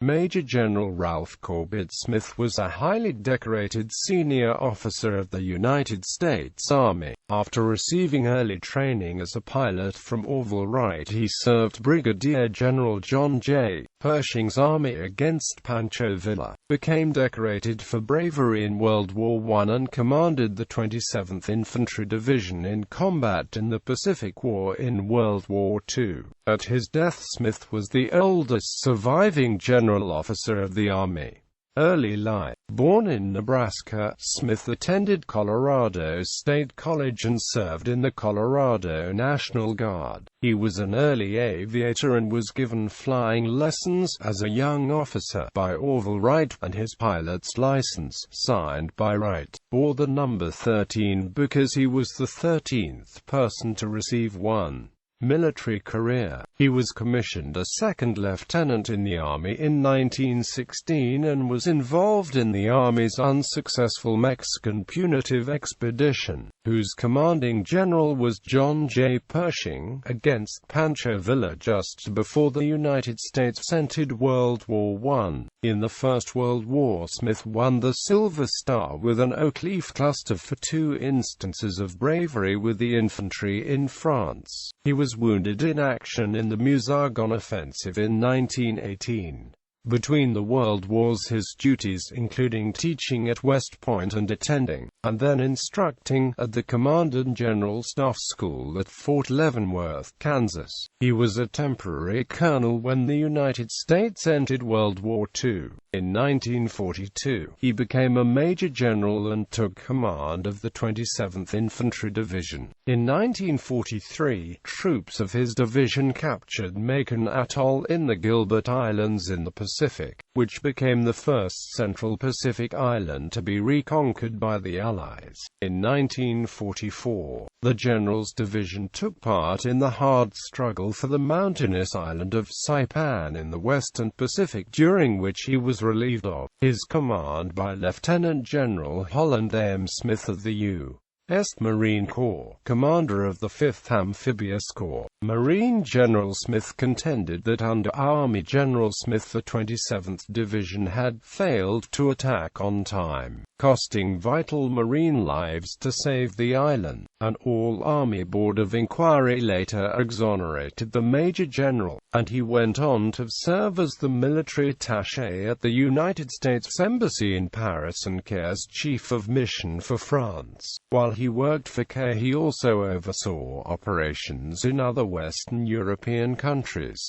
Major General Ralph Corbett Smith was a highly decorated senior officer of the United States Army. After receiving early training as a pilot from Orville Wright, he served Brigadier General John J.Pershing's army against Pancho Villa, became decorated for bravery in World War I, and commanded the 27th Infantry Division in combat in the Pacific War in World War II. At his death, Smith was the oldest surviving general officer of the Army. Early life. Born in Nebraska, Smith attended Colorado State College and served in the Colorado National Guard. He was an early aviator and was given flying lessons as a young officer by Orville Wright, and his pilot's license, signed by Wright, bore the number 13 because he was the 13th person to receive one. Military career. He was commissioned a second lieutenant in the Army in 1916 and was involved in the Army's unsuccessful Mexican punitive expedition, whose commanding general was John J. Pershing, against Pancho Villa just before the United States entered World War I. In the First World War, Smith won the Silver Star with an oak leaf cluster for 2 instances of bravery with the infantry in France. He was wounded in action in the Meuse-Argonne offensive in 1918. Between the World Wars, his duties including teaching at West Point and attending, and then instructing, at the Commandant General Staff School at Fort Leavenworth, Kansas. He was a temporary colonel when the United States entered World War II. In 1942, he became a major general and took command of the 27th Infantry Division. In 1943, troops of his division captured Macon Atoll in the Gilbert Islands in the Pacific, which became the first Central Pacific island to be reconquered by the Allies. In 1944, the General's Division took part in the hard struggle for the mountainous island of Saipan in the Western Pacific, during which he was relieved of his command by Lieutenant General Holland M. Smith of the U.S. Marine Corps, commander of the 5th Amphibious Corps. Marine General Smith contended that under Army General Smith the 27th Division had failed to attack on time, costing vital Marine lives to save the island. An all-Army Board of Inquiry later exonerated the Major General, and he went on to serve as the military attaché at the United States Embassy in Paris and as Chief of Mission for France. While he worked for CARE, he also oversaw operations in other Western European countries.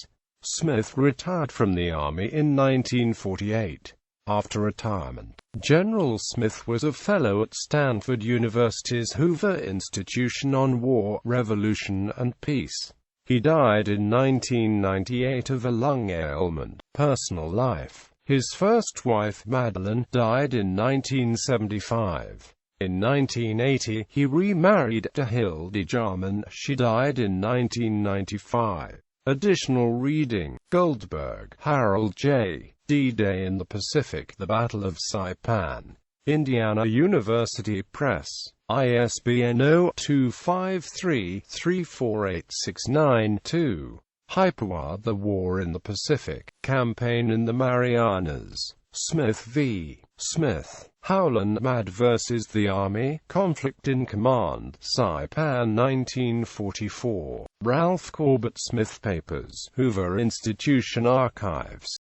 Smith retired from the Army in 1948. After retirement, General Smith was a fellow at Stanford University's Hoover Institution on War, Revolution, and Peace. He died in 1998 of a lung ailment. Personal life. His first wife, Madeline, died in 1975. In 1980, he remarried to Hilde Jarman. She died in 1995. Additional reading: Goldberg, Harold J. D-Day in the Pacific, The Battle of Saipan. Indiana University Press. ISBN 0253348692. Hyperwar, The War in the Pacific, Campaign in the Marianas. Smith v. Smith. Howland Mad vs. the Army, Conflict in Command, Saipan 1944. Ralph Corbett Smith Papers, Hoover Institution Archives.